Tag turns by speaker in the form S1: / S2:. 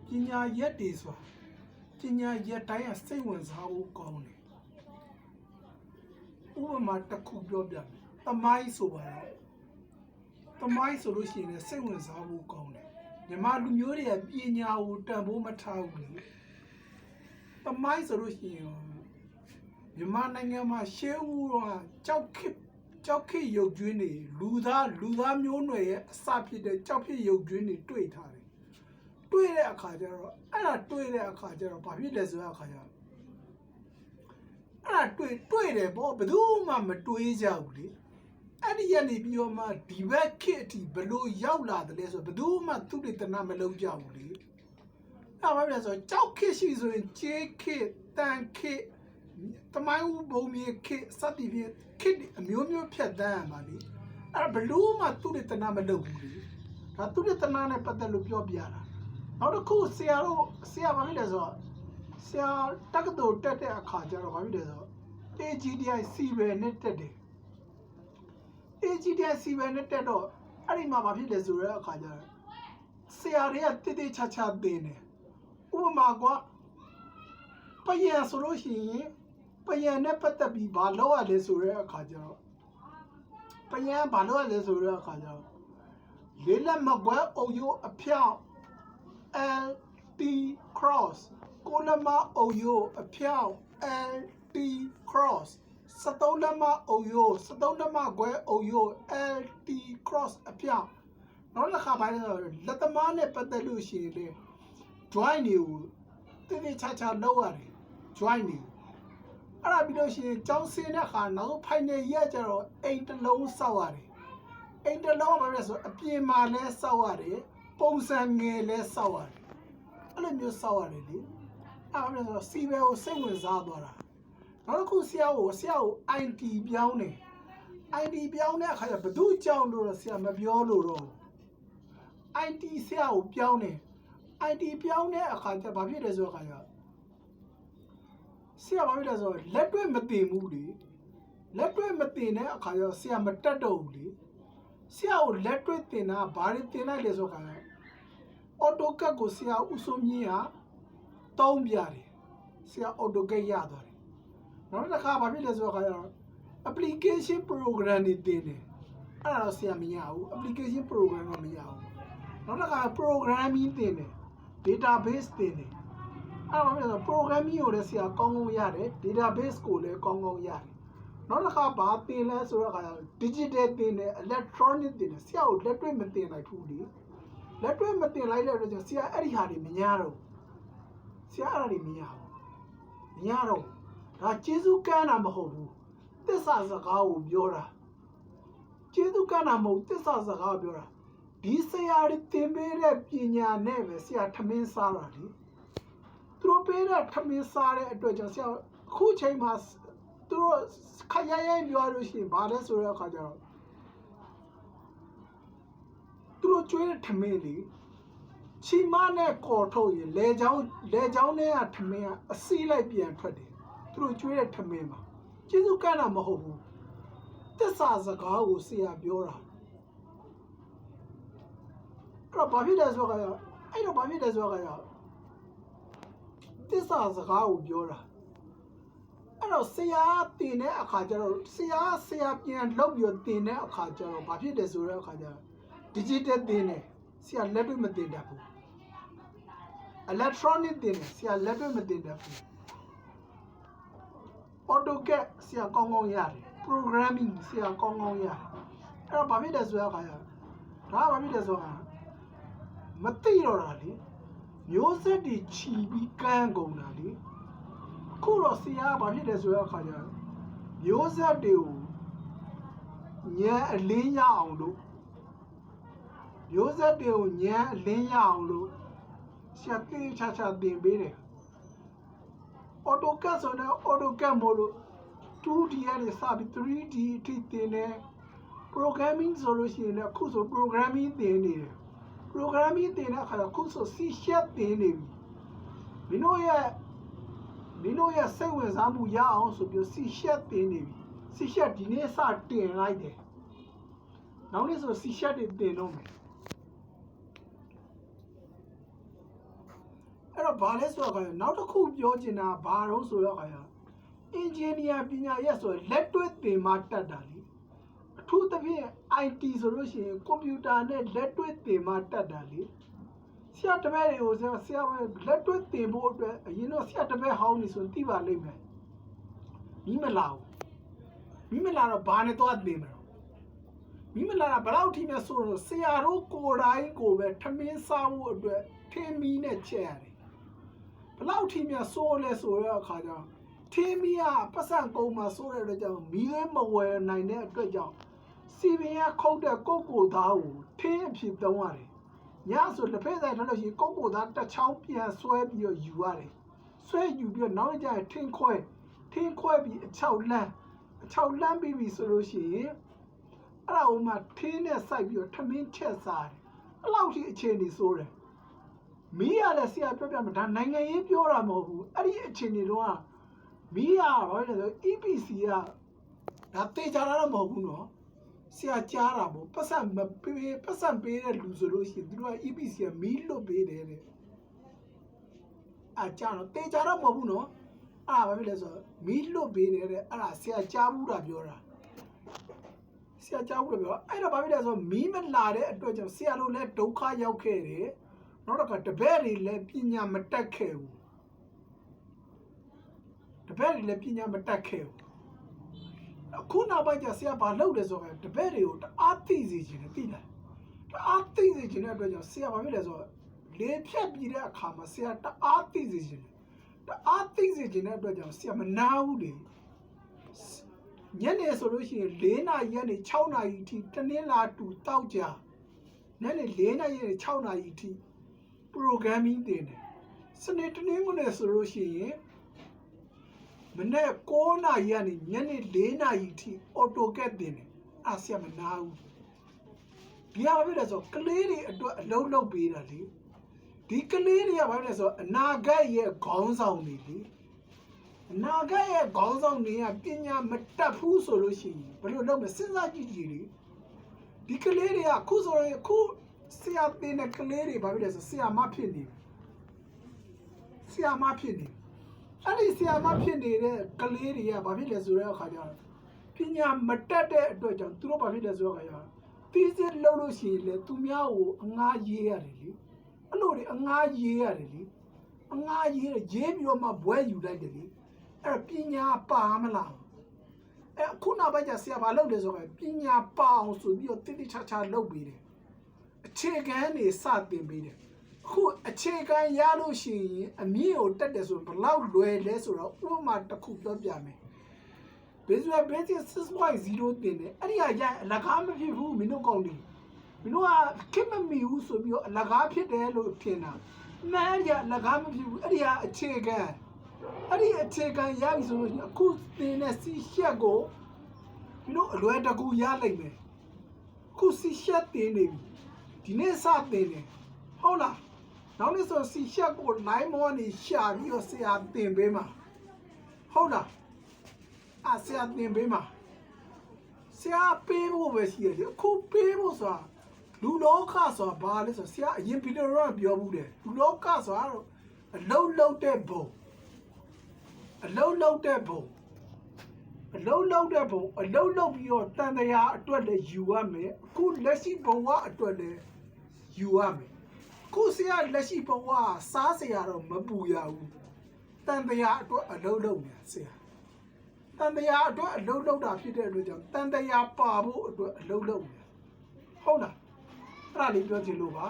S1: ပညာရက်တွေဆိုတာပညာရက်တိုင်းကစိတ်ဝင်စားဖို့ကောင်းတယ်ဥပမာတစ်ခုပြောပြမယ်သမိုင်းဆိုပါတော့သမိုင်းဆိုလို့ရှိရင်စိတ်ဝင်စားဖို့ကောင်းတယ်မြန်မာလူမျိုးတွေကပညာကိုတန်ဖိုးမထားဘူးလေသမိုင်းဆိုလို့ရှိရင်မြန်မာနိုင်ငံမှာရှေးဦးကကြောက်ခေရုပ်ကျွင်းတွေလူသားမျိုးနွယ်ရဲ့အစဖြစ်တဲ့ကြောက်ခေရုပ်ကျွင်းတွေတွေ့ထားတယ်တွေ့တဲ့အခါကျတော့အဲ့ဒါတွေ့တဲ့အခါကျတော့ဘာဖြစ်လဲဆိုတဲ့အခါကျတော့အဲ့ဒါတွေ့တယ်ပေါ့ဘယ်သူမှမတွေးကြဘူးလေအဲ့ဒီကနေပြီးတော့မှဒီဘက်ခေတ်အထိဘလို့ရောက်လာတယ်လဲဆိုဘယ်သူမှသူတွေတနာမလုပ်ကြဘူးလေအဲ့ဘာဖြစ်လဲဆိုကြောက်ခေရှိဆိုရင်ကျေးခေတန်ခေတမိုင်းဦးဘုံမြေခေစသည်ဖြင့်ခေအမျိုးမျိုးဖြတ်တန်းရမှာလေအဲ့ဘလို့မှသူတွေတနာမလုပ်ဘူးလေဒါသူတွေတနာနဲ့ပတ်သက်လို့ပြောပြတာနောက်တစ်ခုဆရာဘာဖြစ်လဲဆိုတော့ဆရာတက္ကသိုလ်တက်တဲ့အခါကျတော့ဘာဖြစ်လဲဆိုတော့ AGDI Civil နဲ့တက်တယ် AGDI Civil နဲ့တက်တော့အဲ့ဒီမှာဘာဖြစ်လဲဆိုတဲ့အခါကျတော့ဆရာတွေကတိတိကျကျသင်တယ်ဥပမာကပယံဆိုလို့ရှိရင်ပယံနဲ့ပတ်သက်ပြီးဘာလုပ်ရလဲဆိုတဲ့အခါကျတော့ပယံဘာလုပ်ရလဲဆိုတဲ့အခါကျတော့လေးလက်မကွဲအုပ်ရိုးအဖြောင်း LT cross ကိုလမအုပ်ရိုးအဖြောင်း LT cross 73လက်မအုပ်ရိုး73လက်မကွဲအုပ်ရိုး LT cross အဖြောင်းနောက်တစ်ခါပိုင်းတော့လက်သမားနဲ့ပတ်သက်လို့ရှိရင်လေ join တွေကိုတိတိကျကျလုပ်ရတယ် join တွေအဲ့ဒါပြီးလို့ရှိရင်ကျောင်းဆင်းတဲ့အခါနောက် final ရက်ကျတော့အိမ်တစ်လုံးစောက်ရတယ်အိမ်တစ်လုံးဘာလဲဆိုအပြင်မှာလဲစောက်ရတယ်ပုံစံငယ်လဲစောက်ရတယ်အဲ့လိုမျိုးစောက်ရတယ်လေအဲ့ဒါဆိုစီဘယ်ကိုစိတ်ဝင်စားသွားတာနောက်တစ်ခုဆရာကို IT ပြောင်းတယ် IT ပြောင်းတဲ့အခါကျဘယ်သူကြောက်လို့ဆရာမပြောလို့တော့ IT ဆရာကိုပြောင်းတယ် IT ပြောင်းတဲ့အခါကျဘာဖြစ်လဲဆိုတော့အခါကျဆရာဘာဖြစ်လဲဆိုတော့လက်တွေ့မတင်ဘူးလေလက်တွေ့မတင်တဲ့အခါကျဆရာမတက်တော့ဘူးလေဆရာကိုလက်တွေ့တင်တာဘာတွေတင်လိုက်လဲဆိုတော့AutoCAD ကိုဆရာဦးစိုးမြင့်ကတောင်းပြတယ်ဆရာ AutoCAD ရသွားတယ်နောက်တစ်ခါဘာဖြစ်လဲဆိုတော့application program တွေတင်တယ်အဲ့ဒါတော့ဆရာမရဘူး application program တော့မရဘူးနောက်တစ်ခါ programming တင်တယ် database တင်တယ်အဲ့ဘာဖြစ်လဲဆို programming ကိုလည်းဆရာကောင်းကောင်းရတယ် database ကိုလည်းကောင်းကောင်းရတယ်နောက်တစ်ခါဘာတင်လဲဆိုတော့digital တင်တယ် electronic တင်တယ်ဆရာကိုလက်တွေ့မတင်လိုက်ဘူးလေလက်တွေ့မတင်လိုက်တဲ့အတွက်ကြောင့်ဆရာအဲ့ဒီဟာတွေမညာတော့ဆရာအဲ့ဒါတွေမညာဘူးမညာတော့ဒါကျေးဇူးကမ်းတာမဟုတ်ဘူးသစ္စာစကားကိုပြောတာကျေးဇူးကမ်းတာမဟုတ်သစ္စာစကားပြောတာဒီဆရာတွေသင်ပေးတဲ့ပညာနဲ့ပဲဆရာထမင်းစားတာလေသူတို့ပေးတဲ့ထမင်းစားတဲ့အတွက်ကြောင့်ဆရာအခုချိန်မှာသူတို့ခရိုင်ပြောလို့ရှိရင်ဘာလဲဆိုတဲ့အခါကျတော့သူတို့ကျွေးတဲ့ထမင်းလေချီမနဲ့ကော်ထုတ်ရင်လေချောင်းထဲကထမင်းကအစီးလိုက်ပြန်ထွက်တယ်သူတို့ကျွေးတဲ့ထမင်းမှာကျေးဇူးကမ်းတာမဟုတ်ဘူးသစ္စာစကားကိုဆရာပြောတာအဲ့တော့ဘာဖြစ်လဲဆိုတော့သစ္စာစကားကိုပြောတာအဲ့တော့ဆရာတင်တဲ့အခါကျတော့ဆရာပြန်လုပ်ပြီးတင်တဲ့အခါကျတော့ဘာဖြစ်လဲဆိုတဲ့အခါကျတော့ digital တင်တယ်ဆရာလက်တွေ့မတင်တတ်ဘူး electronic တင်တယ်ဆရာလက်တွေ့မတင်တတ်ဘူး AutoCAD ဆရာကောင်းကောင်းရတယ် programming ဆရာကောင်းကောင်းရတယ်အဲ့တော့ဘာဖြစ်လဲဆိုတဲ့အခါကျတော့ဒါဘာဖြစ်လဲဆိုတော့မသိတော့တာလေမျိုးဆက်တွေချီပြီးကန်းကုန်တာလေခုတော့ဆရာဘာဖြစ်လဲဆိုတဲ့အခါကျတော့မျိုးဆက်တွေကိုဉာဏ်အလင်းရအောင်လို့မျိုးဆက်တွေကိုဉာဏ်အလင်းရအောင်လို့ဆရာတိကျကျသင်ပေးတယ် AutoCAD ဆိုတော့ AutoCAD မို့လို့ 2D ကနေစပြီး 3D အထိသင်တယ် programming ဆိုလို့ရှိရင်လည်းအခုဆို programming သင်နေတယ် programming သင်တဲ့အခါကျခုဆို C# သင်နေပြီမင်းတို့ရဲ့စိတ်ဝင်စားမှုရအောင်ဆိုပြီး C# သင်နေပြီ C# ဒီနေ့စတင်လိုက်တယ်နောက်နေ့ဆို C# တွေသင်တော့မယ် ဘာလဲဆိုတော့နောက်တစ်ခုပြောချင်တာဘာလို့ဆိုတော့အင်ဂျင်နီယာပညာရပ်ဆိုလက်တွေ့သင်မှတက်တာလေအထူးသဖြင့် IT ဆိုလို့ရှိရင်ကွန်ပျူတာနဲ့လက်တွေ့သင်မှတက်တာလေဆရာတပည့်တွေကိုဆရာလက်တွေ့သင်ဖို့အတွက်အရင်တော့ဆရာတပည့်ဟောင်းနေဆိုသိပါလိမ့်မယ်မိမလာတော့ဘာနဲ့တော့သင်မှာမိမလာတာဘယ်လောက်ထိမြတ်ဆိုတော့ဆရာတို့ကိုယ်တိုင်ကိုပဲထမင်းစားဖို့အတွက်ထင်းမီးနဲ့ချက်ရတယ်ဘယ်လောက်ထိမြတ်ဆိုလဲဆိုတော့အခါကျတော့ထင်းမီးကပတ်စံကုန်းမှာဆိုတဲ့အတွက်ကြောင့်မီးလည်းမဝယ်နိုင်တဲ့အတွက်ကြောင့်စီပင်ကခုတ်တဲ့ကိုကိုသားကိုထင်းအဖြစ်သုံးရတယ်ညဆိုတစ်ဖက်ဆိုင်ထားလို့ရှိရင်ကိုကိုသားတစ်ချောင်းပြန်ဆွဲပြီးတော့ယူရတယ်ဆွဲယူပြီးတော့နောက်ကျရင်ထင်းခွဲပြီးအချောက်လန်းပြီးပြီဆိုလို့ရှိရင်အဲ့ဒါဥမာထင်းနဲ့စိုက်ပြီးတော့ထမင်းချက်စားတယ်အဲ့လောက်ထိအခြေအနေဆိုးတယ်မီးရလည်းဆရာပြောပြမှာဒါနိုင်ငံရေးပြောတာမဟုတ်ဘူးအဲ့ဒီအခြေအနေတော့မီးရဘာလဲဆို EPC ကဒါတေချာတာတော့မဟုတ်ဘူးနော်ဆရာကြားတာပေါ့ပတ်စံပေးတဲ့လူဆိုလို့ရှိရင်သူတို့က EPC ကမီးလွတ်ပေးတယ်တဲ့ကြားတော့တေချာတော့မဟုတ်ဘူးနော်အဲ့ဒါဘာဖြစ်လဲဆိုတော့မီးလွတ်ပေးတယ်တဲ့အဲ့ဒါဆရာကြားဘူးတာပြောတာဆရာကြားဘူးလို့ပြောအဲ့တော့ဘာဖြစ်လဲဆိုတော့မီးမလာတဲ့အတွက်ကြောင့်ဆရာတို့လည်းဒုက္ခရောက်ခဲ့တယ်နောက်တော့တပည့်တွေလည်းပညာမတတ်ခဲ့ဘူးအခုနောက်ပိုင်းကျဆရာဘာလုပ်လဲဆိုတော့တပည့်တွေကိုတအားသိစေချင်တယ်သိလားတအားသိစေချင်တဲ့အတွက်ကြောင့်ဆရာဘာဖြစ်လဲဆိုတော့လေဖြတ်ပြီးတဲ့အခါမှာဆရာတအားသိစေချင်တယ်တအားသိစေချင်တဲ့အတွက်ကြောင့်ဆရာမနာဘူးလေညနေဆိုလို့ရှိရင်4 နာရီကနေ6 နာရီအထိတနင်္လာတူတောက်ကြညနေ4 နာရီကနေ6 နာရီအထိ programming သင်တယ်စနေတနင်္ဂနွေဆိုလို့ရှိရင်မနေ့9 နာရီကနေညနေ4 နာရီအထိ AutoCAD သင်တယ်အားဆရာမနာဘူးဒီဟာဘာဖြစ်လဲဆိုကလေးတွေအတွက်အလုံးလုံးပေးတာလေဒီကလေးတွေကဘာဖြစ်လဲဆိုအနာဂတ်ရဲ့ခေါင်းဆောင်တွေလေအနာဂတ်ရဲ့ခေါင်းဆောင်တွေကပညာမတတ်ဘူးဆိုလို့ရှိရင်ဘယ်လိုလုပ်မလဲစဉ်းစားကြည့်ကြည့်လေဒီကလေးတွေကခုဆိုရင်ခုဆရာတင်တဲ့ကလေးတွေဘာဖြစ်လဲဆိုဆရာမဖြစ်နေအဲ့ဒီဆရာမဖြစ်နေတဲ့ကလေးတွေကဘာဖြစ်လဲဆိုတဲ့အခါကျတော့ပညာမတတ်တဲ့အတွက်ကြောင့်သူတို့ဘာဖြစ်လဲဆိုတော့အခါကျတော့တီးစစ်လုပ်လို့ရှိရင်လေသူများကိုအငှားရေးရတယ်လေအဲ့လိုတွေအငှားရေးရတယ်လေအငှားရေးပြီးတော့မှဘွဲယူလိုက်တယ်လေအဲ့ပညာပါမလားအဲ့ခုနောက်ပိုင်းကျဆရာဘာလုပ်လဲဆိုတော့ပညာပါအောင်ဆိုပြီးတော့တိတိကျကျလုပ်ပေးတယ်အခြေခံနေစတင်ပေးတယ်အခုအခြေခံရလို့ရှိရင်အမြင့်ကိုတက်တယ်ဆိုဘယ်လောက်လွယ်လဲဆိုတော့ဥပမာတစ်ခုပြောပြမယ် Visual Basic 6.0 တင်တယ်အဲ့ဒီဟာရအလကားမဖြစ်ဘူးမင်းတို့ကောင်းတယ်မင်းတို့ကခင်မမီဘူးဆိုပြီးတော့အလကားဖြစ်တယ်လို့ထင်တာမှန်ရအလကားမဖြစ်ဘူးအဲ့ဒီဟာအခြေခံရပြီဆိုလို့အခုတင်တဲ့စီရှက်ကိုမင်းတို့အလွယ်တကူရလိုက်မယ်ခုစီရှက်တင်နေပြီဒီနေ့စတင်တယ်ဟုတ်လားနောက်နေ့ဆိုစီရှက်ကို line မောနေရှာပြီးတော့ဆရာတင်ပေးမှာဟုတ်လားဆရာတင်ပေးမှာဆရာပေးဖို့ပဲရှိရတယ်အခုပေးဖို့ဆိုတာလူလောကဆိုတာဘာလဲဆိုဆရာအရင်ဗီဒီယိုတော့ပြောဘူးတယ်လူလောကဆိုတာတော့အလုံးလုံးတဲ့ဘုံအလုံးလုံးပြီးတော့တန်တရားအတွက်လည်းယူရမယ်အခုလက်ရှိဘဝအတွက်လည်းယူရမယ်ခုဆရာလက်ရှိဘဝစားစရာတော့မပူရဘူးတန်တရားအတွက်အလုံးလုံးနေဆရာတန်တရားအတွက်အလုံးလုံးတာဖြစ်တဲ့အတွက်ကြောင့်တန်တရားပါဖို့အတွက်အလုံးလုံးနေဟုတ်လားအဲ့ဒါလေးပြောချင်လို့ပါ